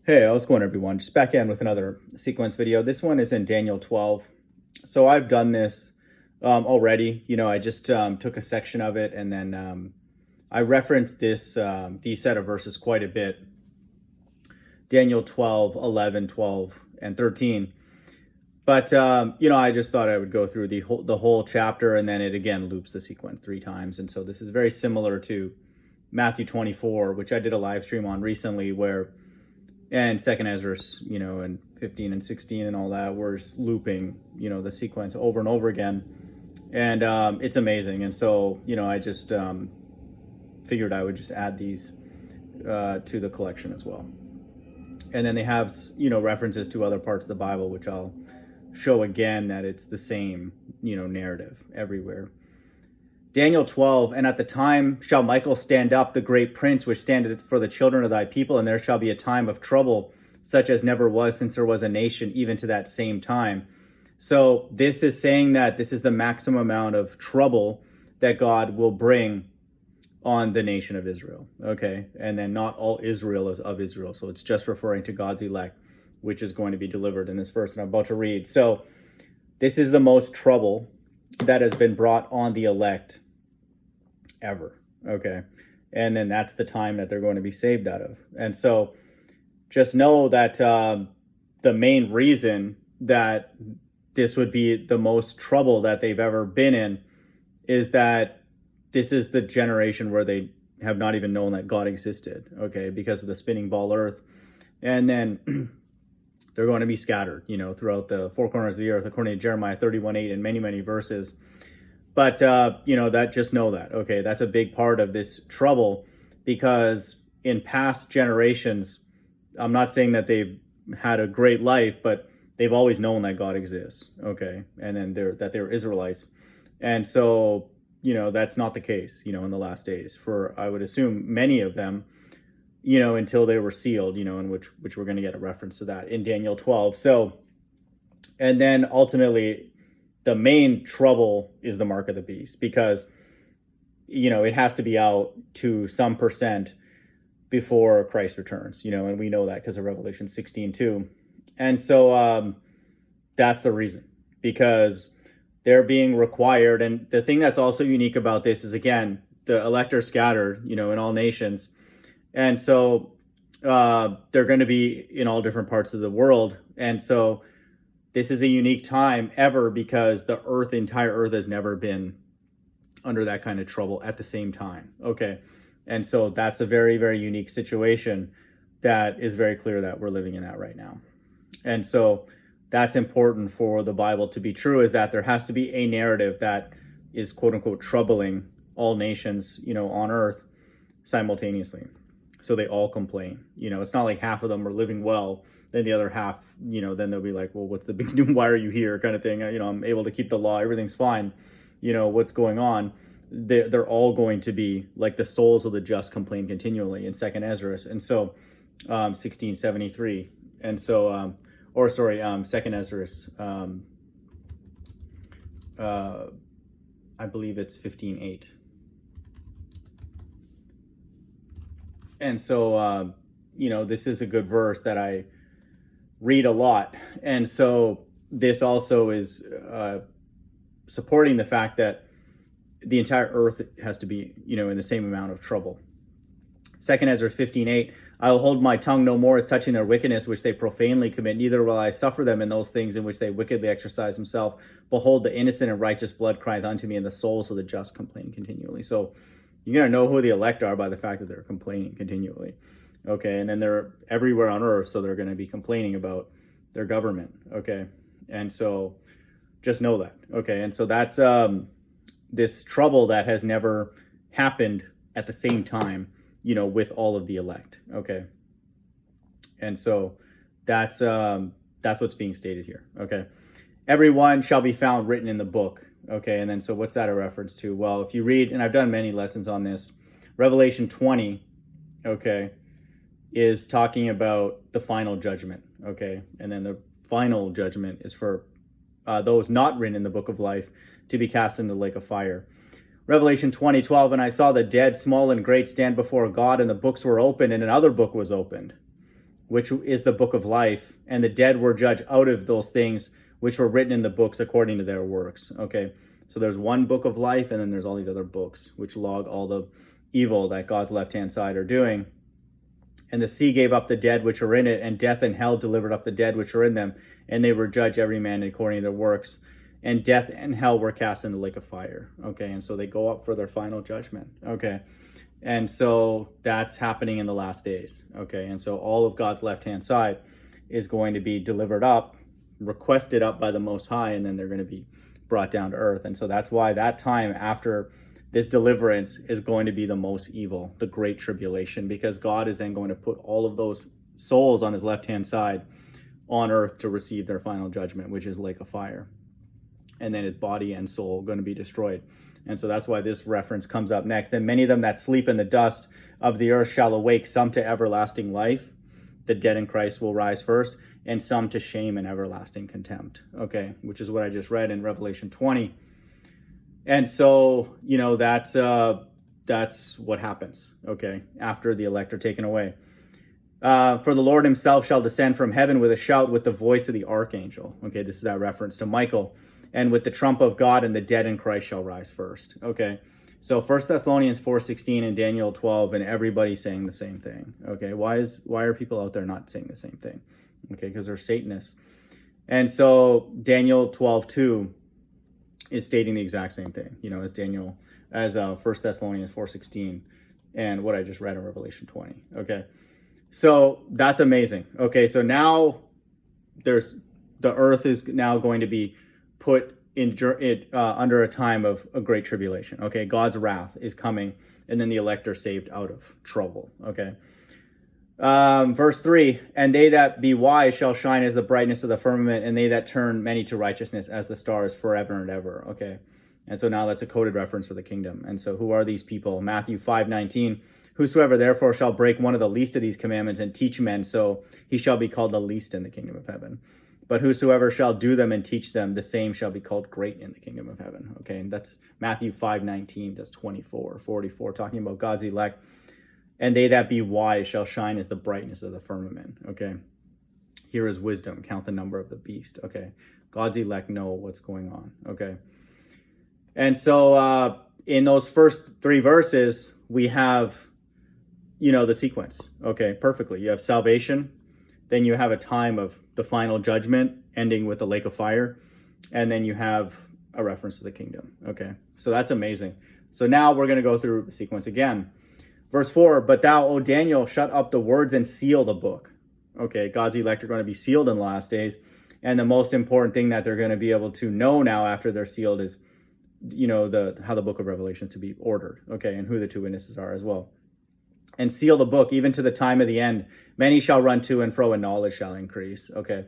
Hey, how's it going, everyone? Just back in with another sequence video. This one is in Daniel 12. So I've done this already. I just took a section of it, and then I referenced these set of verses quite a bit. Daniel 12, 11, 12, and 13. But, I just thought I would go through the whole chapter, and then it again loops the sequence 3 times. And so this is very similar to Matthew 24, which I did a live stream on recently, and Second Ezra, and 15 and 16 and all that, we're looping, the sequence over and over again. And it's amazing. And so, I just figured I would just add these to the collection as well. And then they have, references to other parts of the Bible, which I'll show again that it's the same, narrative everywhere. Daniel 12, and at the time shall Michael stand up, the great prince, which standeth for the children of thy people, and there shall be a time of trouble, such as never was since there was a nation, even to that same time. So this is saying that this is the maximum amount of trouble that God will bring on the nation of Israel, okay? And then not all Israel is of Israel, so it's just referring to God's elect, which is going to be delivered in this verse that I'm about to read. So this is the most trouble that has been brought on the elect ever, okay? And then that's the time that they're going to be saved out of. And so just know that the main reason that this would be the most trouble that they've ever been in is that this is the generation where they have not even known that God existed, okay, because of the spinning ball earth. And then they're going to be scattered, throughout the four corners of the earth, according to Jeremiah 31:8 and many, many verses. But, that just know that, okay, that's a big part of this trouble, because in past generations, I'm not saying that they've had a great life, but they've always known that God exists, okay, and then they're Israelites. And so, that's not the case, in the last days for, I would assume, many of them, until they were sealed, in which we're going to get a reference to that in Daniel 12. So, and then ultimately, the main trouble is the mark of the beast, because, it has to be out to some percent before Christ returns, and we know that because of Revelation 16:2. And so that's the reason, because they're being required. And the thing that's also unique about this is, again, the elect are scattered, in all nations. And so they're going to be in all different parts of the world. And so this is a unique time ever, because the entire earth has never been under that kind of trouble at the same time. Okay. And so that's a very, very unique situation that is very clear that we're living in that right now. And so that's important for the Bible to be true, is that there has to be a narrative that is quote unquote troubling all nations, on earth simultaneously. So they all complain. It's not like half of them are living well, then the other half, then they'll be like, well, what's the big deal? Why are you here? Kind of thing. I'm able to keep the law. Everything's fine. What's going on? They're all going to be like, the souls of the just complain continually in Second Ezra. And so 1673. And so, Second Ezra, I believe it's 15:8. And so, this is a good verse that I read a lot. And so this also is supporting the fact that the entire earth has to be, in the same amount of trouble. Second Ezra 15:8, I will hold my tongue no more as touching their wickedness, which they profanely commit, neither will I suffer them in those things in which they wickedly exercise themselves. Behold, the innocent and righteous blood crieth unto me, and the souls of the just complain continually. So you're going to know who the elect are by the fact that they're complaining continually. Okay, and then they're everywhere on earth, so they're going to be complaining about their government. Okay, and so just know that. Okay, and so that's this trouble that has never happened at the same time, with all of the elect. Okay, and so that's what's being stated here. Okay, everyone shall be found written in the book. Okay, and then so what's that a reference to? Well, if you read, and I've done many lessons on this, Revelation 20, okay, is talking about the final judgment, okay? And then the final judgment is for those not written in the book of life to be cast into the lake of fire. Revelation 20:12, and I saw the dead, small and great, stand before God, and the books were opened, and another book was opened. which is the book of life, and the dead were judged out of those things which were written in the books according to their works. Okay, so there's one book of life, and then there's all these other books which log all the evil that God's left-hand side are doing. And the sea gave up the dead which are in it, and death and hell delivered up the dead which are in them, and they were judged every man according to their works. And death and hell were cast in the lake of fire. Okay, and so they go up for their final judgment. Okay, and so that's happening in the last days. Okay, and so all of God's left-hand side is going to be delivered up, requested up by the Most High, and then they're going to be brought down to earth. And so that's why that time after this deliverance is going to be the most evil, the great tribulation, because God is then going to put all of those souls on his left-hand side on earth to receive their final judgment, which is lake of fire. And then his body and soul going to be destroyed. And so that's why this reference comes up next. And many of them that sleep in the dust of the earth shall awake, some to everlasting life. The dead in Christ will rise first, and some to shame and everlasting contempt. Okay, which is what I just read in Revelation 20. And so, that's what happens, okay, after the elect are taken away. For the Lord himself shall descend from heaven with a shout, with the voice of the archangel. Okay, this is that reference to Michael. And with the trump of God, and the dead in Christ shall rise first. Okay, so 1 Thessalonians 4:16 and Daniel 12, and everybody's saying the same thing. Okay, why are people out there not saying the same thing? Okay, because they're Satanists. And so Daniel 12:2 is stating the exact same thing, as 1 Thessalonians 4:16 and what I just read in Revelation 20. Okay, so that's amazing. Okay, so now the earth is now going to be put in under a time of a great tribulation. Okay, God's wrath is coming, and then the elect are saved out of trouble. Okay, verse 3, and they that be wise shall shine as the brightness of the firmament, and they that turn many to righteousness as the stars forever and ever. Okay, and so now that's a coded reference for the kingdom. And so who are these people? Matthew 5:19, whosoever therefore shall break one of the least of these commandments and teach men, so he shall be called the least in the kingdom of heaven. But whosoever shall do them and teach them, the same shall be called great in the kingdom of heaven. Okay, and that's Matthew 5:19, that's 44, talking about God's elect. And they that be wise shall shine as the brightness of the firmament. Okay, here is wisdom, count the number of the beast. Okay, God's elect know what's going on. Okay, and so in those first three verses, we have, the sequence. Okay, perfectly. You have salvation, then you have a time of the final judgment ending with the lake of fire, and then you have a reference to the kingdom. Okay, so that's amazing. So now we're going to go through the sequence again. Verse 4, but thou, O Daniel, shut up the words and seal the book. Okay, God's elect are going to be sealed in the last days. And the most important thing that they're going to be able to know now after they're sealed is, how the book of Revelation is to be ordered. Okay, and who the two witnesses are as well. And seal the book, even to the time of the end. Many shall run to and fro, and knowledge shall increase. Okay,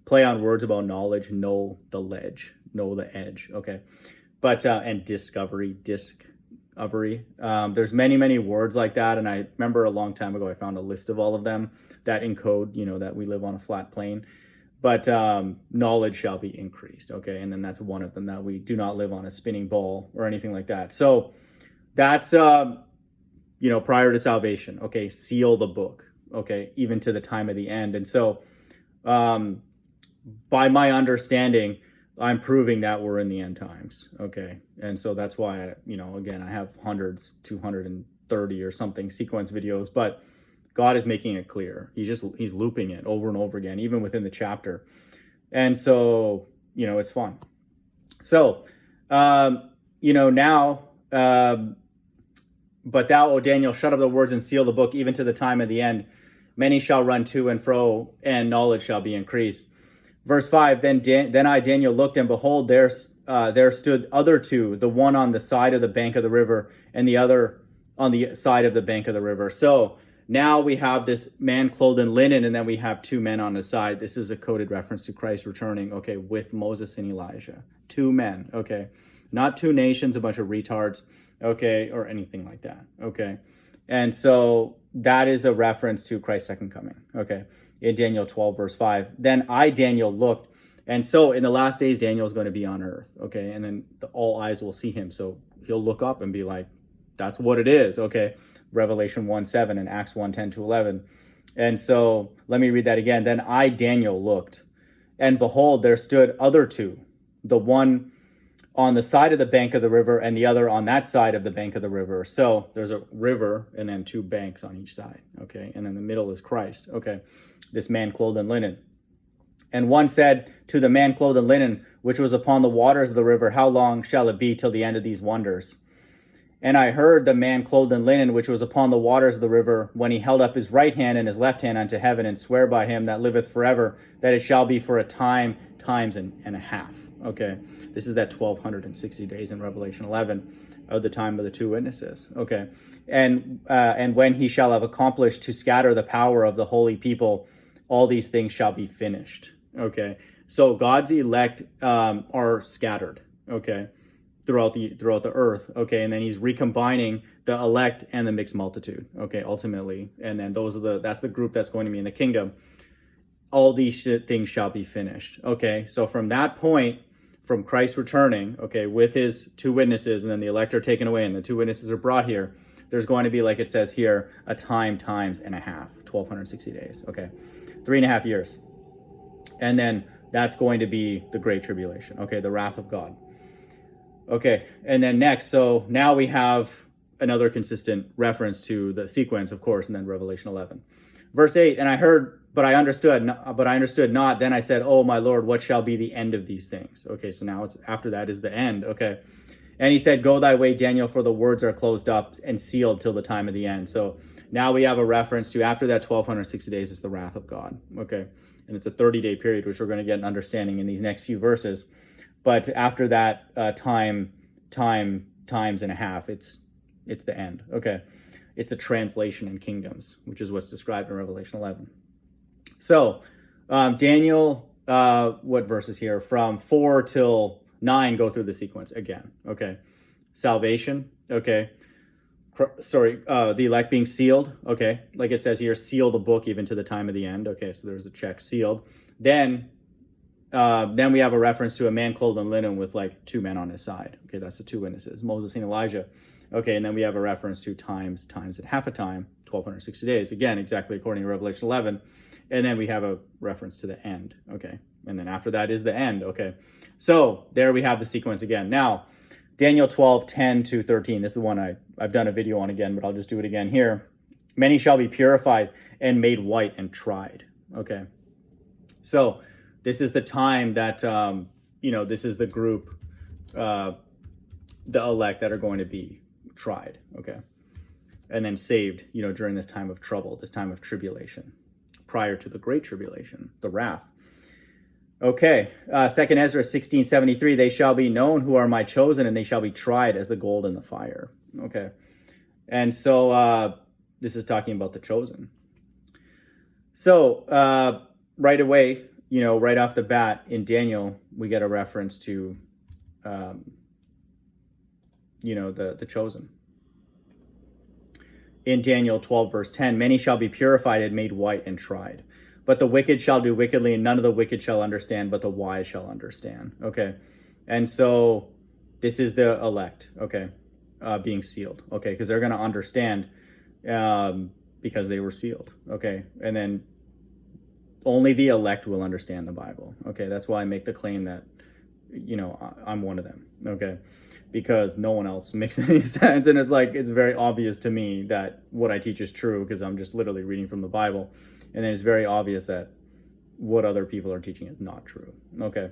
play on words about knowledge, know the ledge, know the edge. Okay, but, and discovery. There's many words like that, and I remember a long time ago I found a list of all of them that encode that we live on a flat plane, but knowledge shall be increased. Okay, and then that's one of them, that we do not live on a spinning ball or anything like that. So that's prior to salvation. Okay, seal the book. Okay, even to the time of the end. And so by my understanding, I'm proving that we're in the end times. Okay, and so that's why again, I have hundreds, 230 or something sequence videos, but God is making it clear. He's looping it over and over again, even within the chapter. And so it's fun. So now but thou, O Daniel, shut up the words and seal the book, even to the time of the end. Many shall run to and fro, and knowledge shall be increased. Verse 5, then I, Daniel, looked, and behold, there stood other two, the one on the side of the bank of the river, and the other on the side of the bank of the river. So now we have this man clothed in linen, and then we have two men on the side. This is a coded reference to Christ returning, okay, with Moses and Elijah. Two men, okay, not two nations, a bunch of retards, okay, or anything like that, okay. And so that is a reference to Christ's second coming, okay, in Daniel 12, verse 5. Then I, Daniel, looked, and so in the last days, Daniel is going to be on earth, okay, and then all eyes will see him. So he'll look up and be like, that's what it is, okay. Revelation 1:7 and Acts 1:10-11. And so let me read that again. Then I, Daniel, looked, and behold, there stood other two, the one on the side of the bank of the river and the other on that side of the bank of the river. So there's a river and then two banks on each side. Okay. And in the middle is Christ. Okay. This man clothed in linen. And one said to the man clothed in linen, which was upon the waters of the river, how long shall it be till the end of these wonders? And I heard the man clothed in linen, which was upon the waters of the river, when he held up his right hand and his left hand unto heaven, and swear by him that liveth forever, that it shall be for a time, times and a half. Okay, this is that 1260 days in Revelation 11 of the time of the two witnesses. Okay, and when he shall have accomplished to scatter the power of the holy people, all these things shall be finished. Okay, so God's elect are scattered. Okay, throughout the earth. Okay, and then he's recombining the elect and the mixed multitude. Okay, ultimately, and then that's the group that's going to be in the kingdom. All these things shall be finished. Okay, so from that point, from Christ returning, okay, with his two witnesses, and then the elect are taken away, and the two witnesses are brought here, there's going to be, like it says here, a time, times and a half, 1260 days. Okay, 3.5 years. And then that's going to be the Great Tribulation. Okay, the wrath of God. Okay, and then next, so now we have another consistent reference to the sequence, of course, and then Revelation 11. Verse 8, and I heard, but I understood not. Then I said, oh, my Lord, what shall be the end of these things? Okay, so now it's after that is the end. Okay, and he said, go thy way, Daniel, for the words are closed up and sealed till the time of the end. So now we have a reference to after that 1260 days is the wrath of God. Okay, and it's a 30-day period, which we're going to get an understanding in these next few verses. But after that times and a half, it's the end. Okay, it's a translation in kingdoms, which is what's described in Revelation 11. So Daniel, what verses here? From 4 till 9 go through the sequence again. Okay, salvation. Okay, the elect being sealed. Okay, like it says here, seal the book even to the time of the end. Okay, so there's a check, sealed. Then we have a reference to a man clothed in linen with like two men on his side. Okay, that's the two witnesses, Moses and Elijah. Okay, and then we have a reference to times and half a time, 1260 days. Again, exactly according to Revelation 11. And then we have a reference to the end. Okay, and then after that is the end. Okay, so there we have the sequence again. Now, Daniel 12, 10 to 13. This is the one I've done a video on again, but I'll just do it again here. Many shall be purified and made white and tried. Okay, so this is the time that, this is the group, the elect that are going to be tried, okay? And then saved, during this time of trouble, this time of tribulation, prior to the Great Tribulation, the wrath. Okay, 2 Ezra 16:73, they shall be known who are my chosen, and they shall be tried as the gold in the fire. Okay, and so this is talking about the chosen. So right away, right off the bat in Daniel, we get a reference to, the chosen. In Daniel 12, verse 10, many shall be purified and made white and tried. But the wicked shall do wickedly, and none of the wicked shall understand, but the wise shall understand. Okay. And so this is the elect, okay, being sealed, okay, because they're going to understand because they were sealed, okay. And then only the elect will understand the Bible. Okay, that's why I make the claim that, I'm one of them. Okay, because no one else makes any sense. And it's very obvious to me that what I teach is true because I'm just literally reading from the Bible. And then it's very obvious that what other people are teaching is not true. Okay,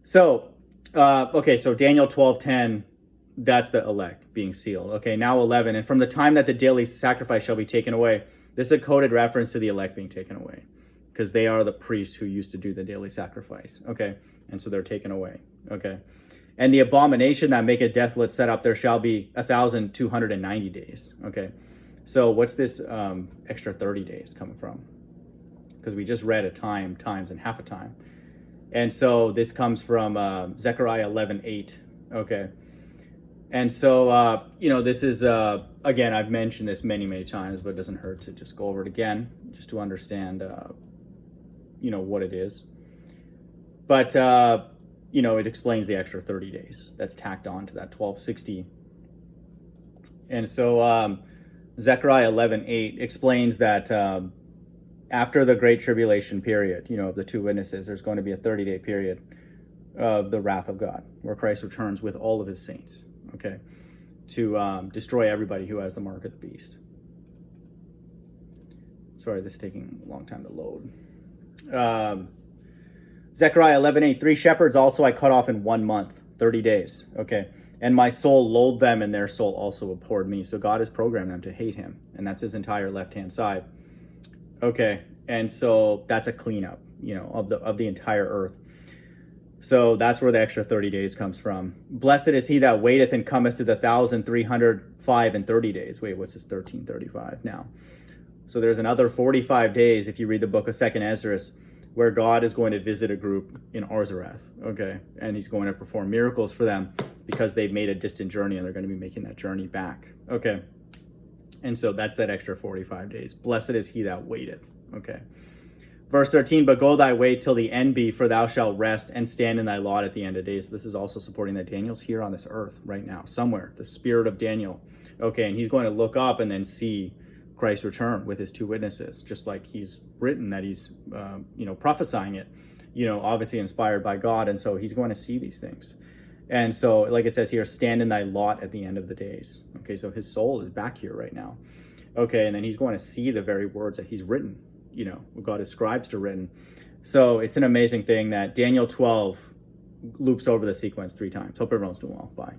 so Daniel 12:10, that's the elect being sealed. Okay, now 11, and from the time that the daily sacrifice shall be taken away, this is a coded reference to the elect being taken away, because they are the priests who used to do the daily sacrifice. Okay, and so they're taken away. Okay, and the abomination that maketh desolate set up, there shall be 1,290 days. Okay, so what's this extra 30 days coming from? Because we just read a time, times, and half a time. And so this comes from Zechariah 11:8. Okay, and so this is again, I've mentioned this many times, but it doesn't hurt to just go over it again, just to understand what it is. But it explains the extra 30 days that's tacked on to that 1260. And so Zechariah 11:8 explains that after the Great Tribulation period, of the two witnesses, there's going to be a 30-day period of the wrath of God, where Christ returns with all of his saints, okay, to destroy everybody who has the mark of the beast. Sorry, this is taking a long time to load. Zechariah 11:8, 3 shepherds also I cut off in 1 month, 30 days, okay, and my soul lulled them, and their soul also abhorred me. So God has programmed them to hate him, and that's his entire left-hand side. Okay, and so that's a cleanup, of the entire earth. So that's where the extra 30 days comes from. Blessed is he that waiteth and cometh to the 1,305 and 30 days. Wait, what's this 1335 now? So there's another 45 days if you read the book of 2nd Ezra, where God is going to visit a group in Arzareth, okay? And he's going to perform miracles for them because they've made a distant journey and they're going to be making that journey back, okay? And so that's that extra 45 days. Blessed is he that waiteth, okay? Verse 13, but go thy way till the end be, for thou shalt rest and stand in thy lot at the end of days. So this is also supporting that Daniel's here on this earth right now, somewhere, the spirit of Daniel. Okay, and he's going to look up and then see Christ's return with his two witnesses, just like he's written that he's, prophesying it, obviously inspired by God. And so he's going to see these things. And so, like it says here, stand in thy lot at the end of the days. Okay, so his soul is back here right now. Okay, and then he's going to see the very words that he's written, what God ascribes to written. So it's an amazing thing that Daniel 12 loops over the sequence 3 times. Hope everyone's doing well. Bye.